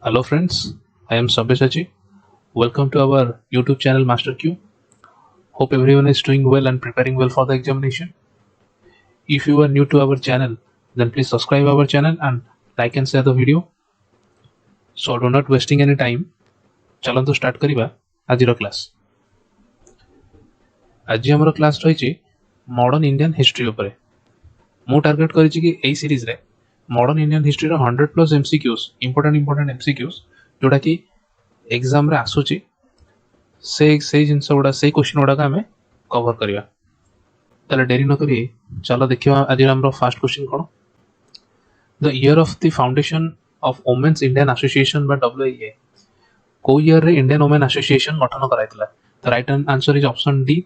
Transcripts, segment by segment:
Hello friends, I am Sabyasachi. Welcome to our YouTube channel Master Q. Hope everyone is doing well and preparing well for the examination. If you are new to our channel, then please subscribe our channel and like and share the video. So do not wasting any time. चलନ୍ତୁ start करिबा आजिर class. आज हमर class रहिछि modern Indian history उपरे. मु target करिछि कि एई series रे modern Indian history रो 100+ MCQs important MCQs जोटा कि एग्जाम रे आसुछि से जिनस गुड़ा से क्वेश्चन गुड़ाक आम कवर करवा. ताले डेरी न करी चलो देखिबा आज हमर फर्स्ट क्वेश्चन कोन. The year of the foundation of women's Indian association बा डब्ल्यूआईए को ईयर रे इंडियन वुमेन एसोसिएशन गठन कराइतला. The right answer is option D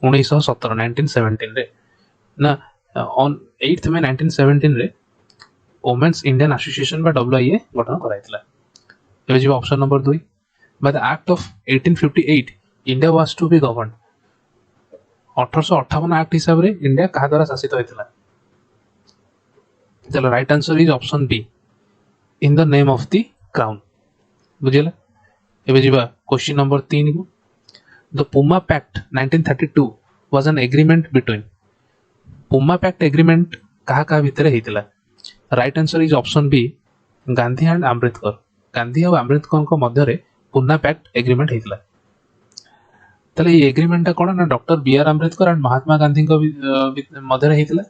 1917 1917 रे ना ऑन 8th May 1917 रे वुमेन्स इंडियन एसोसिएशन बा डब्ल्यूआईए गठन कराइतला. एबे जे option number 2 by the act of 1858 India was to be governed. 1858 act हिसाब रे इंडिया कहा द्वारा शासित होइतला. चलो right answer is option B in the name of the crown. बुझिला. एबे जिबा क्वेश्चन नंबर 3 को. The Poona pact 1932 was an agreement between. Poona pact agreement कहा कहा भितर हेतिला. Right answer is option B Gandhi and Ambedkar. Gandhi और आंबेडकर को मध्य रे पुना पैक्ट एग्रीमेंट हेतिला. तले ये एग्रीमेंट ता कोन ना doctor B R. Ambedkar and Mahatma Gandhi को मध्य रे हेतिला.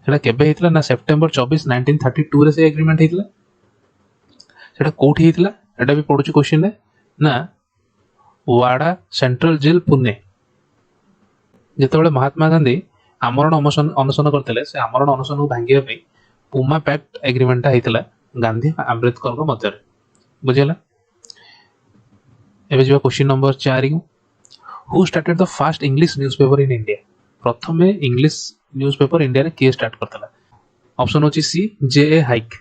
सेटा केबे हेतिला ना सेप्टेम्बर 24 1932 रे से एग्रीमेंट हेतिला. सेटा कोठी हेतिला एटा भी पढुची क्वेश्चन रे ना वाडा सेंट्रल जेल पुणे. जेतेबेले महात्मा गांधी आमरण अनशन करथिले से आमरण अनशन को भांगिया पे पुमा पैक्ट एग्रीमेंट ता हेतिला गांधी आंबेडकर को मध्य रे. बुझिला. एबे जिबा क्वेश्चन नंबर 4 को. Who started the first English newspaper in India. प्रथमे इंग्लिश न्यूज़पेपर इंडिया रे के स्टार्ट करतला. ऑप्शन होची सी जे.ए. हाइक.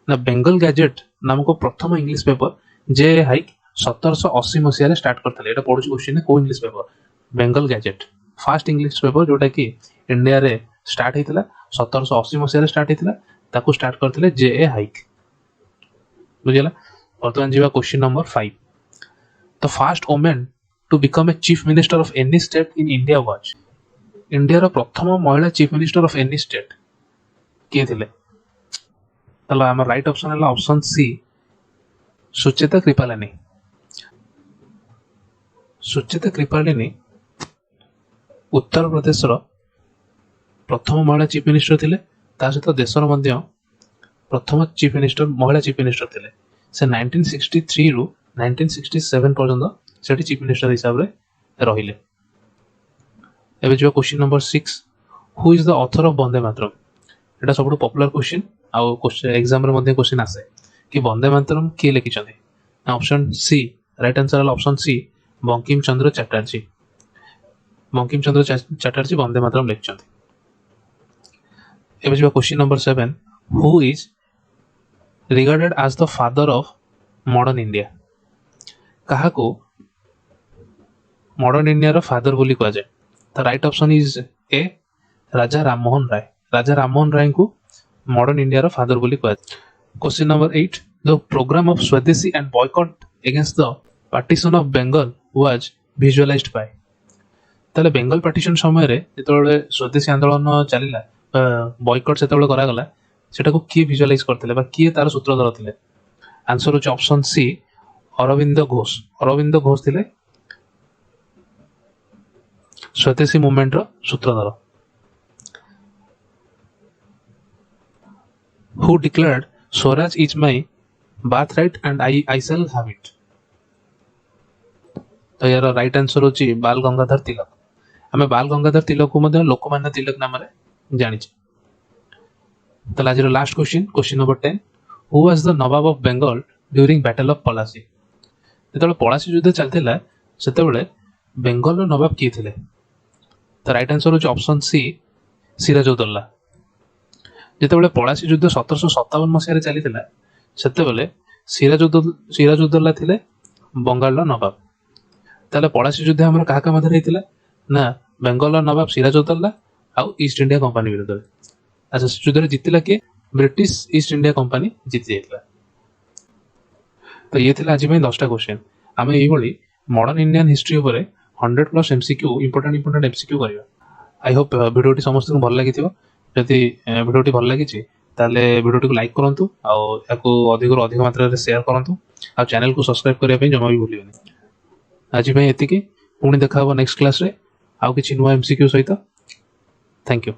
ना बेंगल गैजेट नामक प्रथम इंग्लिश पेपर जे.ए. हाइक 1780 मसिया रे स्टार्ट करतले. एटा पढुची क्वेश्चन ने को English paper Bengal gadget first English paper जोटा कि इंडिया रे स्टार्ट हेतिला 1780 मसिया रे स्टार्ट हेतिला. ताको स्टार्ट करतले जे.ए. हाइक. बुझिला. वर्तमान जीवा question number 5. The first women to become a chief minister of any state in India was. India रो प्रथम महिला chief minister of any state के थिले. तला हमर राइट ऑप्शन हला ऑप्शन सी सुचेता कृपालिनी. सुचेता कृपालिनी उत्तर प्रदेश रो प्रथम महिला चीफ मिनिस्टर थिले. ता सहित देशर मध्य प्रथम चीफ मिनिस्टर महिला चीफ मिनिस्टर थिले. से 1963 रु 1967 पर्यंत सेठी चीफ मिनिस्टर हिसाब रे रहिले. एबे जो question number 6. Who is the author of Vande Mataram. एटा सबटु पॉपुलर क्वेश्चन आ क्वेश्चन एग्जाम रे मध्ये क्वेश्चन आसे कि वंदे मातरम के लिखि छथि. ऑप्शन सी राइट आंसर हला ऑप्शन सी बंकिम चंद्र चटर्जी. बंकिम चंद्र चटर्जी वंदे मातरम लिखि छथि. एबे जो question number 7. Who is regarded as the father of modern India. कहा को मॉडर्न इंडिया रो फादर बोली कहा जाए. The right option is A Raja Rammohan Roy. Raja Rammohan Roy को मॉडर्न इंडिया रो फादर बोली कहा जाए. Question number 8. The programme of swadeshi and boycott against the partition of Bengal was visualised by. तले बेंगल पार्टीशन समय रे जेतोले स्वदेशी आंदोलन चलिला बॉयकॉट सेतोले करा गला सेटा को किए विजुअलाइज करथिले बा किए तार सूत्रधर थिले. आंसर होच ऑप्शन सी अरविंद घोष. अरविंद घोष थिले स्वदेशी मूवमेंट रो सूत्रधर. Who declared swaraj is my birth right and I shall have it. तो यार राइट आंसर होची बाल गंगाधर तिलक. हमें बाल गंगाधर तिलक को मध्ये लोकमान्य तिलक नाम रे जानि छी. तो आज last question question number 10. Who was the Nawab of Bengal during battle of Plassey. जेतबेले पलासी युद्ध चलथिला सेतबेले बेंगल रो नवाब किए थिले. तो राइट आंसर होच ऑप्शन सी सिराजउद्दौला. जेतबेले पलासी युद्ध 1757 मसिया रे चलिथिला सेतबेले सिराजउद्दौला थिले बंगाल रो नवाब. ताले पलासी युद्ध हमर काहा का मधे हेतिला ना बेंगल रो नवाब सिराजउद्दौला आ ईस्ट इंडिया कंपनी विरुद्ध. अच्छा युद्ध रे जितिला के ब्रिटिश ईस्ट इंडिया कंपनी जीति जाइଥିଲା। तो ये थिला आज 10टा क्वेश्चन आम ये मॉडर्न इंडियन हिस्ट्री उपर 100+ एमसीक्यू इंपोर्टेंट एमसीक्यू करवा। आई होप भिडियोटी समस्त भल लगी जदि भिडियोटी भल लगी भिडियोटी को लाइक करूँ अधिक अधिक मात्रा शेयर करूँ आ चैनल को सब्सक्राइब करने जमा भी भूलिए। आज ये पुणी देखा नेक्स्ट क्लास रे आउ किछि नुआ एमसीक्यू सहित। Thank you.